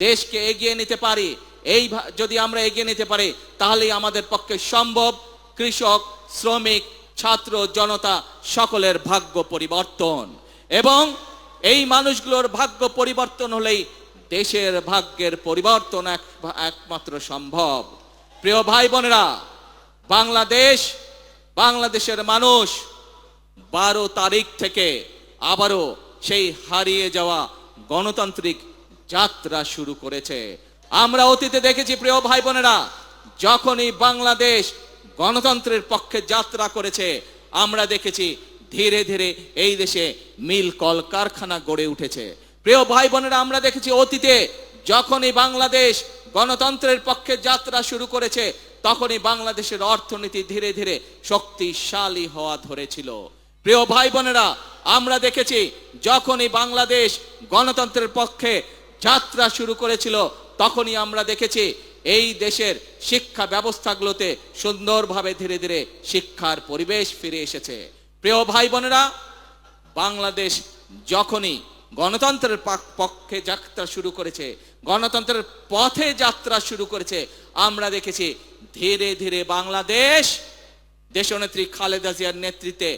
দেশকে এগিয়ে নিতে পারি, যদি আমরা এগিয়ে নিতে পারি তাহলেই আমাদের পক্ষে সম্ভব কৃষক, শ্রমিক, ছাত্র, জনতা সকলের ভাগ্য পরিবর্তন। এবং এই মানুষগুলোর ভাগ্য পরিবর্তন হলেই দেশের ভাগ্যের পরিবর্তন একমাত্র সম্ভব। প্রিয় ভাই বোনেরা, বাংলাদেশের মানুষ 12 তারিখ থেকে আবারও সেই হারিয়ে যাওয়া গণতান্ত্রিক যাত্রা শুরু করেছে। আমরা অতীতে দেখেছি প্রিয় ভাই বোনেরা, যখনই বাংলাদেশ গণতন্ত্রের পক্ষে যাত্রা করেছে, আমরা দেখেছি ধীরে ধীরে এই দেশে মিল কলকারখানা গড়ে উঠেছে। প্রিয় ভাই বোনেরা, আমরা দেখেছি অতীতে যখনই বাংলাদেশ গণতন্ত্রের পক্ষে যাত্রা শুরু করেছে, তখনই বাংলাদেশের অর্থনীতি ধীরে ধীরে শক্তিশালী হওয়া ধরেছিল। প্রিয় ভাই বোনেরা, আমরা দেখেছি যখনই বাংলাদেশ গণতন্ত্রের পক্ষে যাত্রা শুরু করেছিল, তখনই আমরা দেখেছি এই দেশের শিক্ষা ব্যবস্থাগুলোতে সুন্দরভাবে ধীরে ধীরে শিক্ষার পরিবেশ ফিরে এসেছে। প্রিয় ভাই বোনেরা, বাংলাদেশ যখনই গণতন্ত্রের পক্ষে যাত্রা শুরু করেছে, গণতন্ত্রের পথে যাত্রা শুরু করেছে, আমরা দেখেছি ধীরে ধীরে বাংলাদেশ দেশনেত্রী খালেদা জিয়ার নেতৃত্বে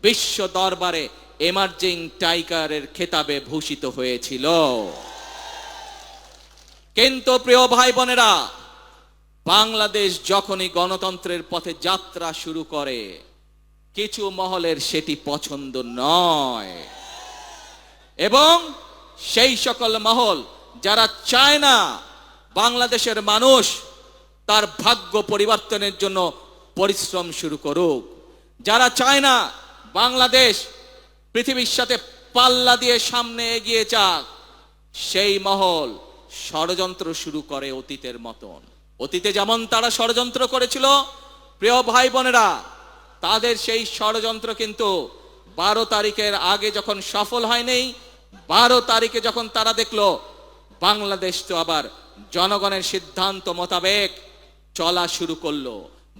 বিশ্ব দরবারে এমার্জিং টাইগারের খেতাবে ভূষিত হয়েছিল। কিন্তু প্রিয় ভাই বোনেরা, বাংলাদেশ যখনই গণতন্ত্রের পথে যাত্রা শুরু করে, কিছু মহলের সেটি পছন্দ নয়। এবং সেই সকল মহল যারা চায় না বাংলাদেশের মানুষ তার ভাগ্য পরিবর্তনের জন্য পরিশ্রম শুরু করুক, যারা চায় না বাংলাদেশ পৃথিবীর সাথে পাল্লা দিয়ে সামনে এগিয়ে যাক, সেই মহল ষড়যন্ত্র শুরু করে অতীতের মতন। অতীতে যেমন তারা ষড়যন্ত্র করেছিল, প্রিয় ভাই বোনেরা, তাদের সেই ষড়যন্ত্র কিন্তু 12 তারিখের আগে যখন সফল হয়নি, 12 তারিখে যখন তারা দেখলো বাংলাদেশ তো আবার জনগণের সিদ্ধান্ত মোতাবেক চলা শুরু করলো,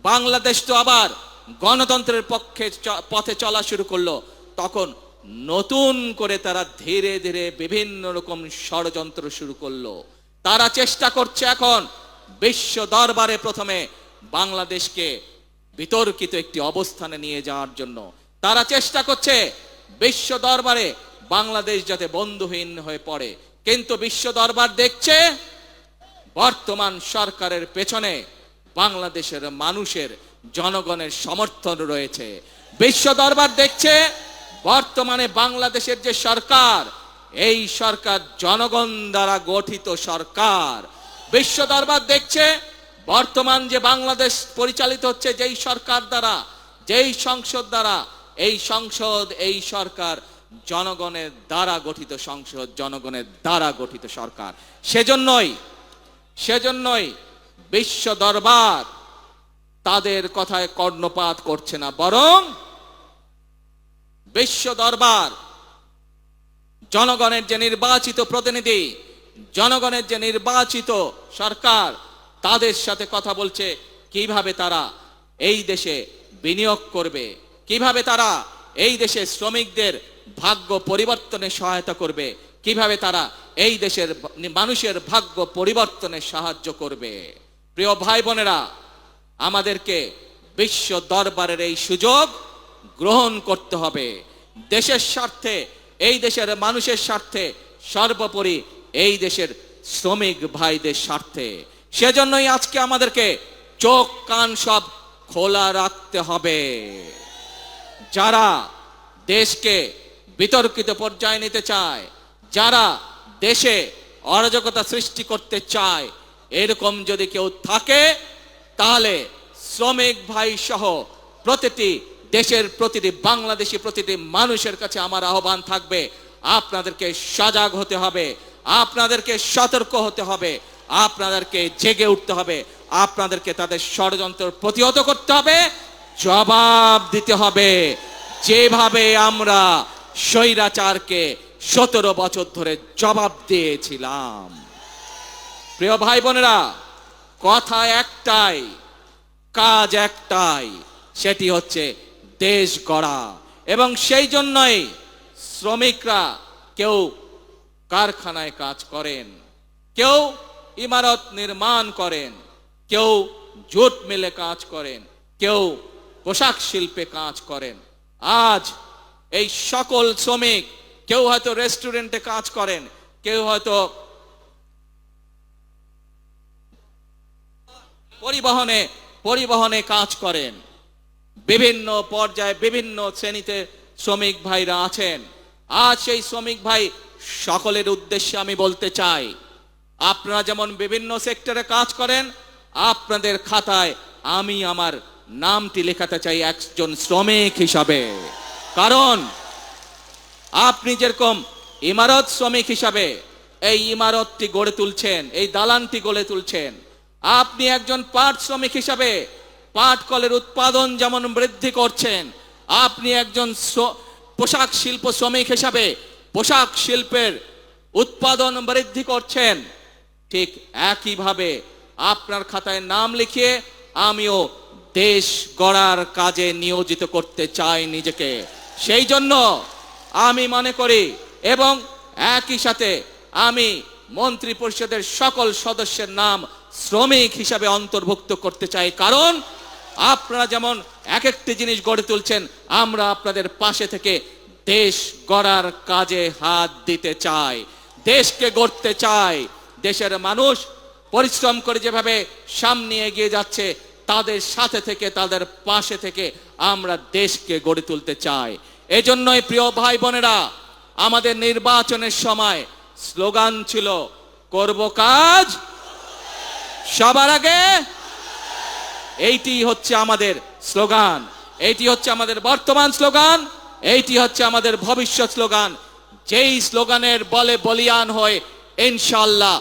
বাংলাদেশ তো আবার গণতন্ত্রের পথে চলা শুরু করলো, তখন নতুন করে তারা ধীরে ধীরে বিভিন্ন রকম ষড়যন্ত্র শুরু করলো। তারা চেষ্টা করছে এখন বিশ্ব দরবারে প্রথমে বাংলাদেশকে বিতর্কিত একটি অবস্থানে নিয়ে যাওয়ার জন্য। তারা চেষ্টা করছে বিশ্ব দরবারে বাংলাদেশ যাতে বন্ধুহীন হয়ে পড়ে। কিন্তু বিশ্ব দরবার দেখছে বর্তমান সরকারের পেছনে বাংলাদেশের মানুষের, জনগণের সমর্থন রয়েছে। বিশ্ব দরবার দেখছে বর্তমানে বাংলাদেশের যে সরকার, এই সরকার জনগণ দ্বারা গঠিত সরকার। বিশ্ব দরবার দেখছে বর্তমান যে বাংলাদেশ পরিচালিত হচ্ছে যেই সরকার দ্বারা, যেই সংসদ দ্বারা, এই সংসদ, এই সরকার জনগণের দ্বারা গঠিত সংসদ, জনগণের দ্বারা গঠিত সরকার। সেজন্যই বিশ্ব দরবার তাদের কথায় কর্ণপাত করছে না, বরং বিশ্ব দরবার জনগণের যে নির্বাচিত প্রতিনিধি, জনগণের যে নির্বাচিত সরকার, তাদের সাথে কথা বলছে কিভাবে তারা এই দেশে বিনিয়োগ করবে, কিভাবে তারা এই দেশে শ্রমিকদের ভাগ্য পরিবর্তনে সহায়তা করবে, কিভাবে তারা এই দেশের মানুষের ভাগ্য পরিবর্তনে সাহায্য করবে। প্রিয় ভাই বোনেরা, আমাদেরকে বিশ্ব দরবারের এই সুযোগ গ্রহণ করতে হবে। দেশের স্বার্থে, এই দেশের মানুষের স্বার্থে, সর্বোপরি এই দেশের শ্রমিক ভাইদের স্বার্থে। সেজন্যই আজকে আমাদেরকে চোখ কান সব খোলা রাখতে হবে। যারা দেশকে বিতর্কিত পর্যায়ে নিতে চায়, যারা দেশে অরাজকতা সৃষ্টি করতে চায়, এরকম যদি কেউ থাকে, তাহলে শ্রমিক ভাই সহ প্রতিটি দেশের প্রতিটি বাংলাদেশি প্রতিটি মানুষের কাছে আমার আহ্বান থাকবে, আপনাদেরকে সজাগ হতে হবে, আপনাদেরকে সতর্ক হতে হবে, আপনাদেরকে জেগে উঠতে হবে, আপনাদেরকে তাদের ষড়যন্ত্র প্রতিহত করতে হবে, জবাব দিতে হবে, যেভাবে আমরা স্বৈরাচারকে 17 বছর ধরে জবাব দিয়েছিলাম। প্রিয় ভাই বোনেরা, কথা একটাই, কাজ একটাই, সেটি হচ্ছে দেশ গড়া। এবং সেই জন্যই শ্রমিকরা কেউ কারখানায় কাজ করেন, কেউ ইমারত নির্মাণ করেন, কেউ জুট মিলে কাজ করেন, কেউ পোশাক শিল্পে কাজ করেন। আজ এই সকল শ্রমিক, কেউ হয়তো রেস্টুরেন্টে কাজ করেন, কেউ হয়তো পরিবহনে কাজ করেন, বিভিন্ন পর্যায়ে বিভিন্ন শ্রেণীতে শ্রমিক ভাইরা আছেন। আজ সেই শ্রমিক ভাই সকলের উদ্দেশ্যে আমি বলতে চাই, আপনারা যেমন বিভিন্ন সেক্টরে কাজ করেন, আপনাদের খাতায় আমি আমার নামটি লেখাতে চাই একজন শ্রমিক হিসাবে। কারণ আপনি যেরকম ইমারত শ্রমিক হিসাবে এই ইমারতটি গড়ে তুলছেন, এই দালানটি গড়ে তুলছেন, আপনি একজন পাট শ্রমিক হিসাবে পাট কলের উৎপাদন যেমন বৃদ্ধি করছেন, আপনি একজন পোশাক শিল্প শ্রমিক হিসাবে পোশাক শিল্পের উৎপাদন বৃদ্ধি করছেন, ঠিক একইভাবে আপনার খাতায় নাম লিখিয়ে আমিও দেশ গড়ার কাজে নিয়োজিত করতে চাই নিজেকে। সেই জন্য আমি মনে করি এবং একই সাথে আমি মন্ত্রী পরিষদের সকল সদস্যের নাম শ্রমিক হিসাবে অন্তর্ভুক্ত করতে চাই। কারণ আপনারা যেমন এক একটি জিনিস গড়ে তুলছেন, আমরা আপনাদের পাশে থেকে দেশ গড়ার কাজে হাত দিতে চাই, দেশকে গড়তে চাই। দেশের মানুষ পরিশ্রম করে যেভাবে সামনে এগিয়ে যাচ্ছে, তাদের সাথে থেকে তাদের পাশে থেকে আমরা দেশকে গড়ে তুলতে চাই। এজন্যই প্রিয় ভাই বোনেরা, আমাদের নির্বাচনের সময় স্লোগান ছিল করব কাজ সবার আগে। এইটি হচ্ছে আমাদের স্লোগান, এইটি হচ্ছে আমাদের বর্তমান স্লোগান, এইটি হচ্ছে আমাদের ভবিষ্যৎ স্লোগান। যেই স্লোগানের বলে বলিয়ান হয়ে ইনশাআল্লাহ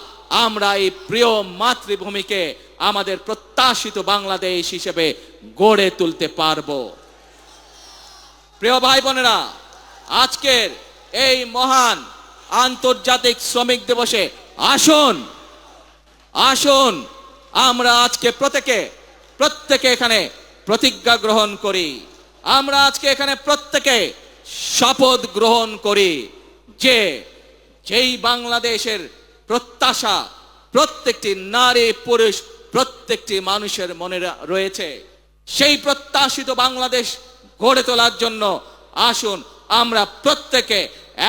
আমরা এই প্রিয় মাতৃভূমিকে আমাদের প্রত্যাশিত বাংলাদেশ হিসেবে গড়ে তুলতে পারবো। প্রিয় ভাই বোনেরা, আজকের এই মহান আন্তর্জাতিক শ্রমিক দিবসে আসুন আসুন আমরা আজকে প্রত্যেকে এখানে প্রতিজ্ঞা গ্রহণ করি, আমরা আজকে এখানে প্রত্যেকে শপথ গ্রহণ করি যে যেই বাংলাদেশের প্রত্যাশা প্রত্যেকটি নারী পুরুষ প্রত্যেকটি মানুষের মনে রয়েছে, সেই প্রত্যাশিত বাংলাদেশ গড়ে তোলার জন্য আসুন আমরা প্রত্যেকে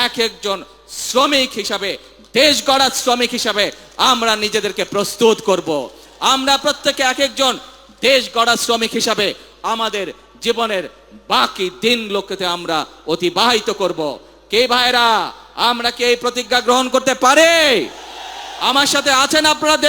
এক একজন শ্রমিক হিসাবে, দেশ গড়ার শ্রমিক হিসাবে আমরা নিজেদেরকে প্রস্তুত করব। আমরা প্রত্যেকে এক একজন দেশ গড়ার শ্রমিক হিসাবে আমাদের জীবনের বাকি দিনগুলোকে আমরা অতিবাহিত করব। কে ভাইরা, আমরা কি এই প্রতিজ্ঞা গ্রহণ করতে পারি? আমার সাথে আছেন আপনারা?